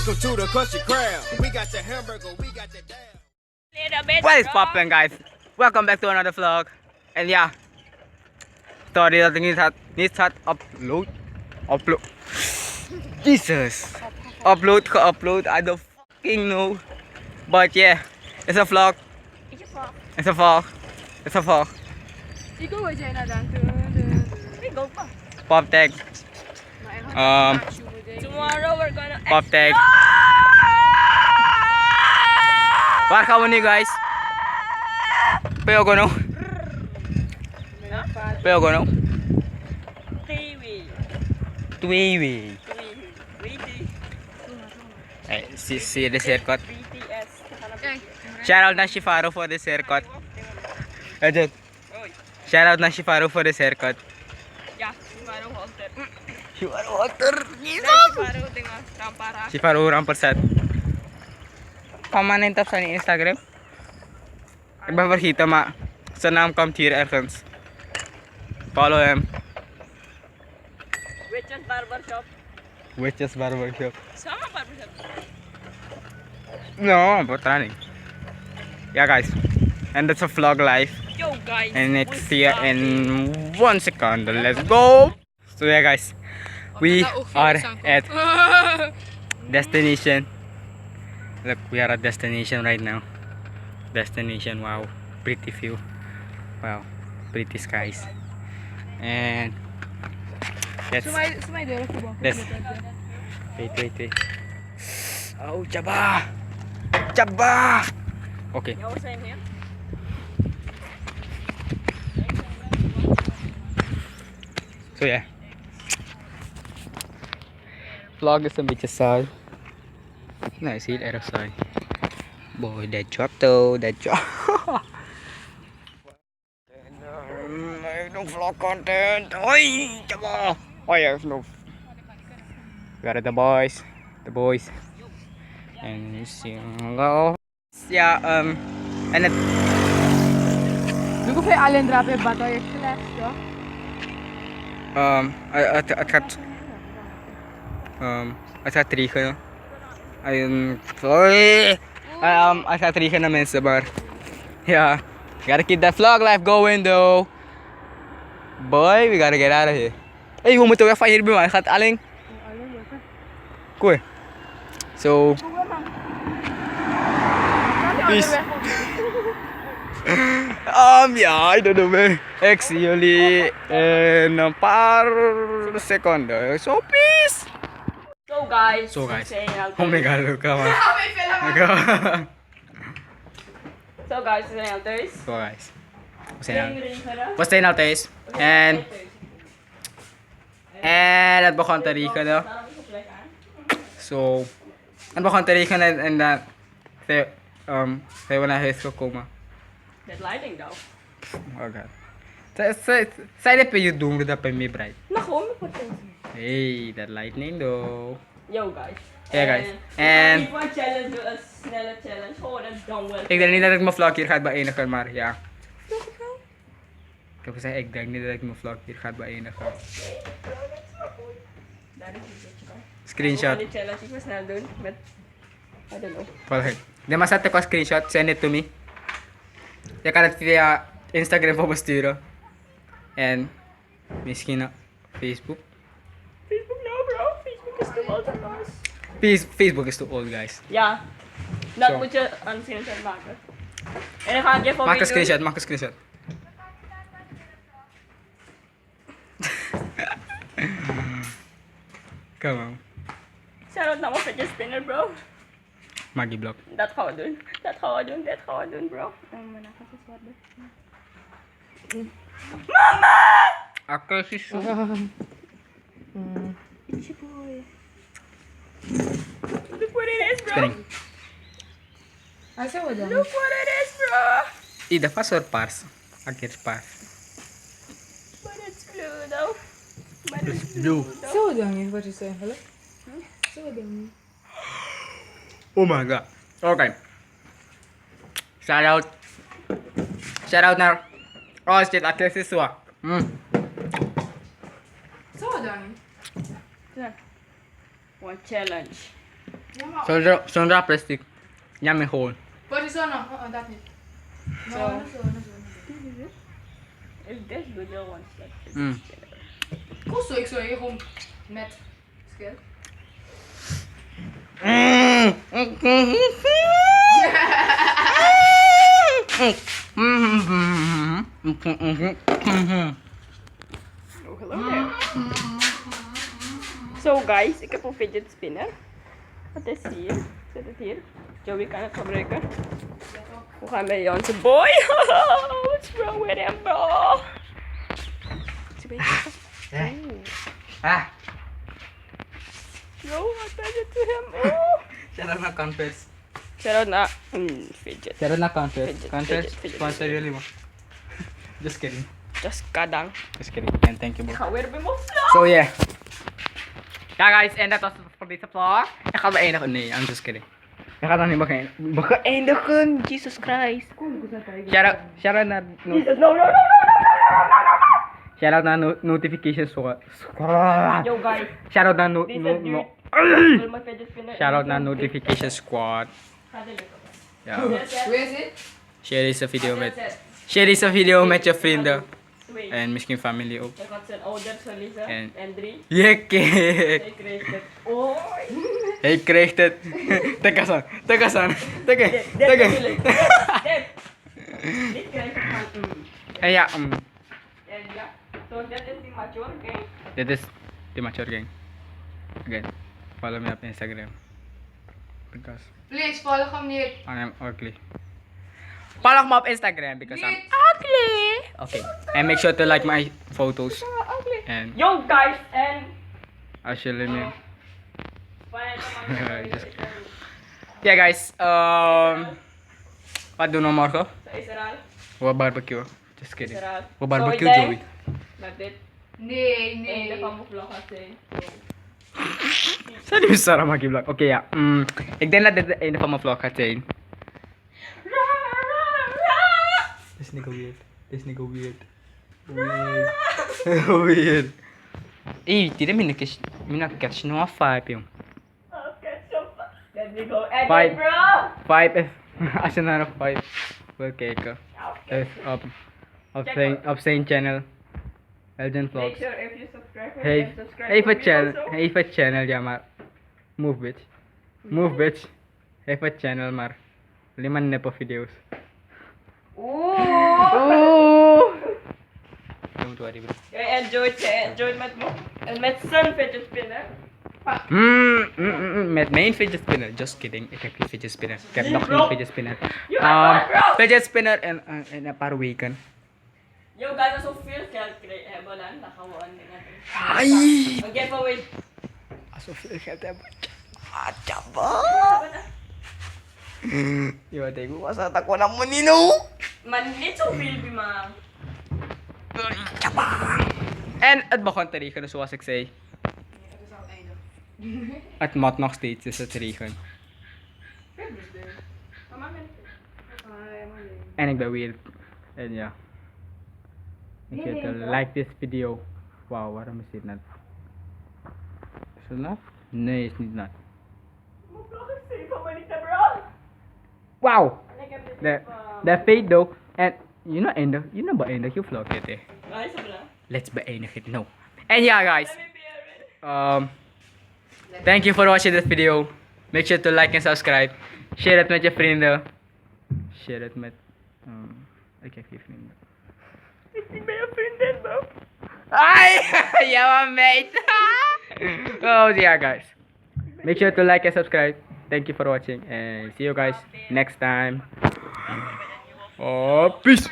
Welcome to the Krusty Krab. We got the hamburger, we got the damn. What is poppin', guys? Welcome back to another vlog. And yeah, sorry that needs that upload. Jesus, upload. I don't fucking know. But yeah, it's a vlog. It's a vlog. It's a vlog. Ikaw aja na dan tu. Ikaw pa. Pop tag. Tomorrow we're gonna Pop tag. Waar gaan we nu, guys? Peogono. Peogono. Twiwi. Hey, see this haircut. Shout out na Shifaro for this haircut. Ajit. Shout out na Shifaro for this haircut. Yeah, Shifaro Walter. Shifaro Walter. Shifaro dengan Rampara. Shifaro Rampersat. Pamanin tap sa Instagram. Ibabarhita ma. Sa naam komt hier ergens. Follow him. Witches Barbershop. Sama barbershop. No, but running. Yeah, guys. And that's a vlog live. Yo guys. And it's here in 1 second. Let's go. So yeah, guys. We are at destination. Look, we are at destination right now. Destination. Wow, pretty view. Wow, pretty skies. And let's wait. Oh, Jabba. Okay. So yeah, vlog is a bit aside. Nice hit at aside. Boy, that job though, that job. I have no vlog content. Oi, Jabba. I have no. We are the boys, and you see, go. Yeah, and it. Doe je alleen drapen wat je gelegd, ja? Het gaat regenen. Het gaat regenen, mensen, maar ja, gotta keep that vlog life going though. Boy, we gotta get out of here. Hey, we moeten weg van hier, man. Het gaat alleen. Cool. So peace. Ja, I don't know, man. Ik zie jullie in een paar seconden. So peace. So guys. Oh my god, look at So guys, we zijn al thuis. So guys. We zijn al thuis. En het begon te regenen. So, het begon te regenen en dan zijn we naar huis gekomen. That lighting though. Oh god. Zij dat je doen dat bij mij bright. Naku, Hey, that lightning though. Yo guys. Yeah guys. En Een challenge, een snelle challenge. Gewoon een downward. ik denk niet dat ik mijn vlog hier gaat beëindigen, maar ja. Ik heb gezegd, ik denk niet dat ik mijn vlog hier gaat beëindigen. Screenshot. Die challenge, ik wil snel doen met, I don't know. Perfect. De maar zet ik screenshot, send it to me. Je kan het via Instagram voor me sturen. En misschien op Facebook. Facebook nou bro, Facebook is too old for us. Facebook is too old, guys. Ja, dat Zo. moet je een screenshot maken. En dan ga ik je voor Maak een screenshot, maak een screenshot. Come on. Shout-out naar mijn fidget spinner bro. Maggie Block. Dat gaan we doen. Dat gaan we doen bro. Maar dan gaat het worden. Oké, zus. It's your boy. Look what it is bro. Spinning. Look what it is bro. Ida pas or pars? Akhir pas. But it's blue though. But it's Blue. though. Zo dan is wat je zegt, hè? Zo dan. Oh my god. Okay. Shout out naar. Oh shit, akhir siswa. Zo dan. Yeah. One challenge. Zonder plastic. Yummy gewoon. Position nog. Oh, dat niet. No, zo. If this good, they'll want that. Mm. Kost zo, ik zo hier gewoon met skill. Oh, hello there. So guys, ik heb een fidget spinner. Wat is hier? Zet het hier. Joey kan het gebruiken. We gaan bij onze boy. What's wrong with him, bro? Is een beetje... Ah, Bro, what did you to him? Oh. shout out naar Converse. Shout out naar fidget. Shout out naar Converse. Fidget, Converse, fidget. sponsor jullie man. Just kidding. Just kadang. Just kidding. And thank you bro. Ik ga weer bij mijn vlog. So yeah. Ja guys, en dat was het voor deze vlog. Ik ga beëindigen. Nee, I'm just kidding. Ik ga dan niet beëindigen. Jesus Christ. Shout out naar... Jesus, no. Shout out naar notifications. Yo guys, Shout out naar deze dude wil mijn fidget spinner. Shout out naar notification squad. Ga dit lukken. Ja. Hoe is het? Share deze video met je vrienden. 2. En misschien familie ook. Je gaat zijn ouders verliezen. En- En 3. Jekke. Hij kreeg het. Oh. Hij kreeg het. Tekas aan. Dit krijg ik van. En ja, En ja. So dat is die mature gang. dit is the mature gang. Again, follow me op Instagram. Because Please, volg hem niet. I am ugly. Follow me op Instagram because I'm ugly. Okay. And make sure to like my photos. And Yo guys, en. als jullie me. Fijn. Just- Ja guys, wat doen we morgen? Zo is er al. We barbecue. Just kidding. Is er al. We barbecue So, ik Joey. denk dat dit Nee, einde nee. van mijn vlog gaat zijn. Zijn die Sarah Maki vlog? Oké ja. Ik denk dat dit het einde van mijn vlog gaat zijn. This nigga weird. This nigga weird. Weird. Ih, tidak mina catch no vibe yung. Okay, so let me go. Edit, Bye. bro. Vibe is as another vibe. Wil kijken. Is op zijn channel. Legend Make Vlogs. sure if you subscribe, Hey, then subscribe even to me channel, also. even channel ja maar. Move bitch. Move bitch. Even channel maar. 5 nepo video's. Oeh. Don't worry bro. Jij enjoyed met me. En met zijn fidget spinner. Met mijn fidget spinner. Just kidding. Ik heb geen fidget spinner. Ik heb nog Bro. geen fidget spinner. You have one, bro. Fidget spinner en een paar weken. Yo guys, als we veel geld hebben dan gaan we een ding doen. Ai. Een giveaway. Alsof veel geld hebben. Ah, jaba. Yo, teko ko sa takwa ng manino. Maar niet zoveel, Bima. En het begon te regenen zoals ik zei. Het is al het einde. Het mat nog steeds is het regen. En ik ben weird. En ja. Ik weet like this video. Wauw, waarom is dit net? Is het nat? Nee, is niet nat. Mijn vlog is 7 minuten, bro. Wauw! En ik heb dit De fade though. En you know beëindig je vlog dit hè. Nice, bro. Let's beëindig het nou. En ja guys. Let me be a ready. Thank you for watching this video. Make sure to like and subscribe. Share het met je vrienden. Share het met... ik heb geen vrienden. Ik ben je vriendin, bro. Ai! Ja, mate. Oh yeah guys. Make sure to like and subscribe. Thank you for watching and see you guys next time. Oh, peace.